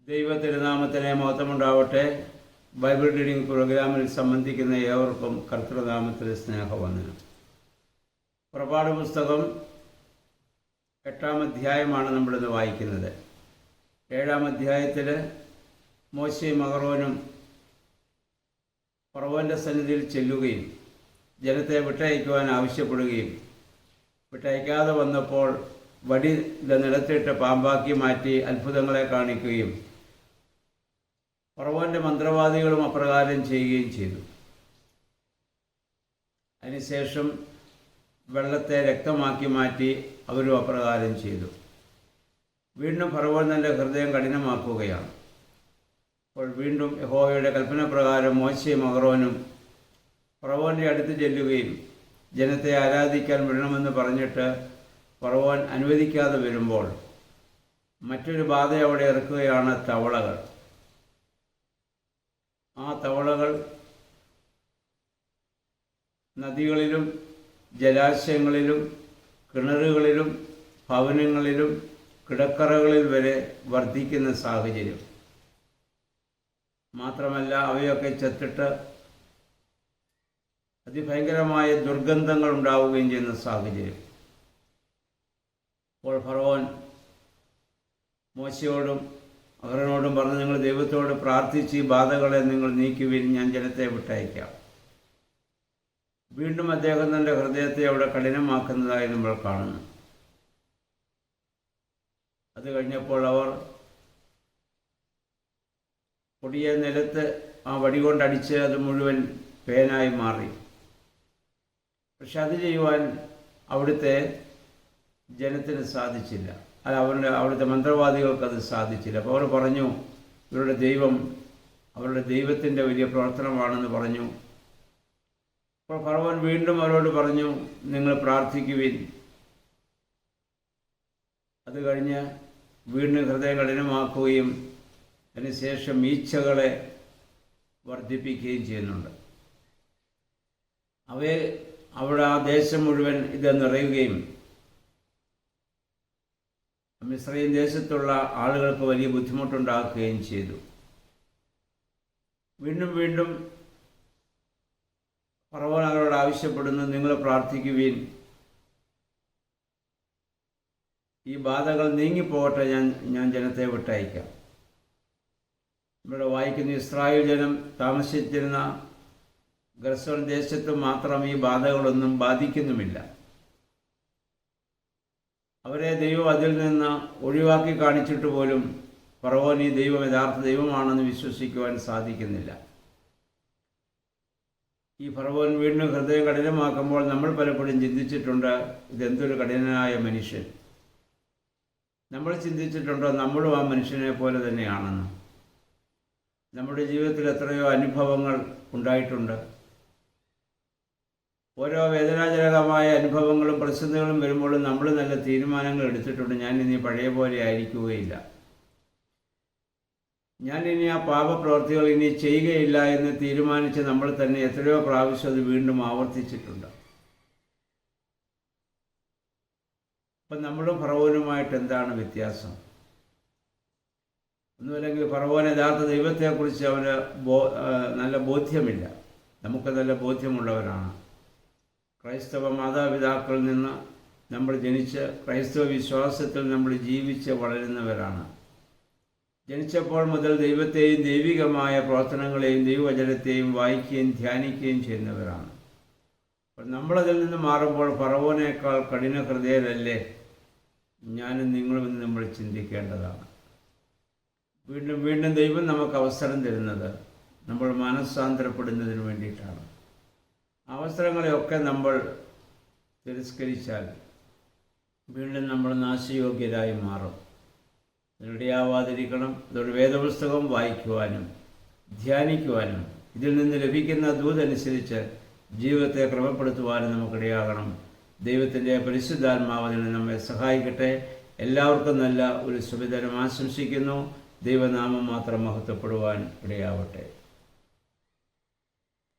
ദൈവ തിരുനാമത്തിന് മഹത്വമുണ്ടാവട്ടെ. Bible reading പ്രോഗ്രാമിൽ സംബന്ധിക്കുന്ന ഏവർക്കും കർത്തൃനാമത്തിൽ സ്നേഹവന്ദനം. പുറപ്പാട് പുസ്തകം 8-ാം അധ്യായമാണ് നമ്മളിന്ന് വായിക്കുന്നത്. 7-ാം അധ്യായത്തിൽ മോശയും അഹറോനും ഫറവോൻ്റെ സന്നിധിയിൽ ചെല്ലുകയും ജനത്തെ വിട്ടയക്കുവാൻ ആവശ്യപ്പെടുകയും വിട്ടയക്കാതെ വന്നപ്പോൾ വടി നിലത്തിട്ട് പാമ്പാക്കി മാറ്റി അത്ഭുതങ്ങളെ കാണിക്കുകയും ഫറവോൻ്റെ മന്ത്രവാദികളും അപ്രകാരം ചെയ്യുകയും ചെയ്തു. അതിനുശേഷം വെള്ളത്തെ രക്തമാക്കി മാറ്റി അവരും അപ്രകാരം ചെയ്തു. വീണ്ടും ഫറവോൻ തൻ്റെ ഹൃദയം കഠിനമാക്കുകയാണ്. അപ്പോൾ വീണ്ടും യഹോവയുടെ കൽപ്പനപ്രകാരം മോശയും അഹറോനും ഫറവോൻ്റെ അടുത്ത് ചെല്ലുകയും ജനത്തെ ആരാധിക്കാൻ വിടണമെന്ന് പറഞ്ഞിട്ട് ഫറവോൻ അനുവദിക്കാതെ വരുമ്പോൾ മറ്റൊരു ബാധ അവിടെ ഇറക്കുകയാണ് തവളകൾ. ആ തവളകൾ നദികളിലും ജലാശയങ്ങളിലും കിണറുകളിലും ഭവനങ്ങളിലും കിടക്കറകളിൽ വരെ വർദ്ധിക്കുന്ന സാഹചര്യം. മാത്രമല്ല അവയൊക്കെ ചത്തിട്ട് അതിഭയങ്കരമായ ദുർഗന്ധങ്ങൾ ഉണ്ടാവുകയും ചെയ്യുന്ന സാഹചര്യം. അപ്പോൾ ഫറവോൻ മോശയോടും അഹറോനോടും പറഞ്ഞ്, നിങ്ങൾ ദൈവത്തോട് പ്രാർത്ഥിച്ച് ഈ ബാധകളെ നിങ്ങൾ നീക്കുവിൻ, ഞാൻ ജനത്തെ വിട്ടയക്കാം. വീണ്ടും അദ്ദേഹം തൻ്റെ ഹൃദയത്തെ അവിടെ കഠിനമാക്കുന്നതായി നമ്മൾ കാണുന്നു. അത് കഴിഞ്ഞപ്പോൾ അവർ പൊടിയെ നിലത്ത് ആ വടി കൊണ്ടടിച്ച് അത് മുഴുവൻ പേനായി മാറി. പക്ഷെ അത് ചെയ്യുവാൻ അവിടുത്തെ ജനത്തിന് സാധിച്ചില്ല. അവിടുത്തെ മന്ത്രവാദികൾക്കത് സാധിച്ചില്ല. അപ്പോൾ അവർ പറഞ്ഞു, ഇവരുടെ ദൈവം അവരുടെ ദൈവത്തിൻ്റെ വലിയ പ്രവർത്തനമാണെന്ന് പറഞ്ഞു. അപ്പോൾ ഫറവോൻ വീണ്ടും അവരോട് പറഞ്ഞു, നിങ്ങൾ പ്രാർത്ഥിക്കുവിൻ. അത് കഴിഞ്ഞ് വീണ്ടും ഹൃദയം കഠിനമാക്കുകയും അതിനുശേഷം ഈച്ചകളെ വർദ്ധിപ്പിക്കുകയും ചെയ്യുന്നുണ്ട്. അവിടെ ആ ദേശം മുഴുവൻ ഇത് നിറയുകയും മിസ്രയീം ദേശത്തുള്ള ആളുകൾക്ക് വലിയ ബുദ്ധിമുട്ടുണ്ടാക്കുകയും ചെയ്തു. വീണ്ടും വീണ്ടും ഫറവോൻ അവരോട് ആവശ്യപ്പെടുന്നു, നിങ്ങൾ പ്രാർത്ഥിക്കുവിൻ, ഈ ബാധകൾ നീങ്ങിപ്പോകട്ടെ, ഞാൻ ജനത്തെ വിട്ടയക്കാം. ഇവിടെ വായിക്കുന്ന ഇസ്രായേൽ ജനം താമസിച്ചിരുന്ന ഗർസോൻ ദേശത്ത് മാത്രം ഈ ബാധകളൊന്നും ബാധിക്കുന്നുമില്ല. അവരെ ദൈവം അതിൽ നിന്ന് ഒഴിവാക്കി കാണിച്ചിട്ട് പോലും ഫറവോൻ ഈ ദൈവം യഥാർത്ഥ ദൈവമാണെന്ന് വിശ്വസിക്കുവാൻ സാധിക്കുന്നില്ല. ഈ ഫറവോൻ വീണ്ടും ഹൃദയം കഠിനമാക്കുമ്പോൾ നമ്മൾ പലപ്പോഴും ചിന്തിച്ചിട്ടുണ്ട്, ഇതെന്തൊരു കഠിനനായ മനുഷ്യൻ. നമ്മൾ ചിന്തിച്ചിട്ടുണ്ടോ നമ്മളും ആ മനുഷ്യനെ പോലെ തന്നെയാണെന്ന്? നമ്മുടെ ജീവിതത്തിൽ എത്രയോ അനുഭവങ്ങൾ ഉണ്ടായിട്ടുണ്ട്. ഓരോ വേദനാജനകമായ അനുഭവങ്ങളും പ്രതിസന്ധികളും വരുമ്പോഴും നമ്മൾ നല്ല തീരുമാനങ്ങൾ എടുത്തിട്ടുണ്ട്. ഞാൻ ഇനി പഴയ പോലെ ആയിരിക്കുകയില്ല, ഞാൻ ഇനി ആ പാപപ്രവർത്തികൾ ഇനി ചെയ്യുകയില്ല എന്ന് തീരുമാനിച്ച് നമ്മൾ തന്നെ എത്രയോ പ്രാവശ്യം അത് വീണ്ടും ആവർത്തിച്ചിട്ടുണ്ട്. അപ്പം നമ്മളും ഫറവോനുമായിട്ട് എന്താണ് വ്യത്യാസം? ഒന്നുമല്ലെങ്കിൽ ഫറവോൻ യഥാർത്ഥ ദൈവത്തെക്കുറിച്ച് അവന് നല്ല ബോധ്യമില്ല. നമുക്ക് നല്ല ബോധ്യമുള്ളവരാണ്. ക്രൈസ്തവ മാതാപിതാക്കളിൽ നിന്ന് നമ്മൾ ജനിച്ച് ക്രൈസ്തവ വിശ്വാസത്തിൽ നമ്മൾ ജീവിച്ച് വളരുന്നവരാണ്. ജനിച്ചപ്പോൾ മുതൽ ദൈവത്തെയും ദൈവികമായ പ്രവർത്തനങ്ങളെയും ദൈവവചനത്തെയും വായിക്കുകയും ധ്യാനിക്കുകയും ചെയ്യുന്നവരാണ്. അപ്പോൾ നമ്മളതിൽ നിന്ന് മാറുമ്പോൾ ഫറവോനേക്കാൾ കഠിന ഹൃദയരല്ലേ ഞാനും നിങ്ങളുമെന്ന് നമ്മൾ ചിന്തിക്കേണ്ടതാണ്. വീണ്ടും വീണ്ടും ദൈവം നമുക്ക് അവസരം തരുന്നത് നമ്മൾ മനസ്സാന്തരപ്പെടുന്നതിന് വേണ്ടിയിട്ടാണ്. അവസരങ്ങളെയൊക്കെ നമ്മൾ തിരസ്കരിച്ചാൽ വീണ്ടും നമ്മൾ നാശയോഗ്യരായി മാറും. അതിനിടയാവാതിരിക്കണം. അതോടെ വേദപുസ്തകം വായിക്കുവാനും ധ്യാനിക്കുവാനും ഇതിൽ നിന്ന് ലഭിക്കുന്ന ദൂതനുസരിച്ച് ജീവിതത്തെ ക്രമപ്പെടുത്തുവാനും നമുക്കിടയാകണം. ദൈവത്തിൻ്റെ പരിശുദ്ധാത്മാവ് അതിന് നമ്മെ സഹായിക്കട്ടെ. എല്ലാവർക്കും നല്ല ഒരു ശുഭദിനം ആശംസിക്കുന്നു. ദൈവനാമം മാത്രം മഹത്വപ്പെടുവാൻ ഇടയാവട്ടെ.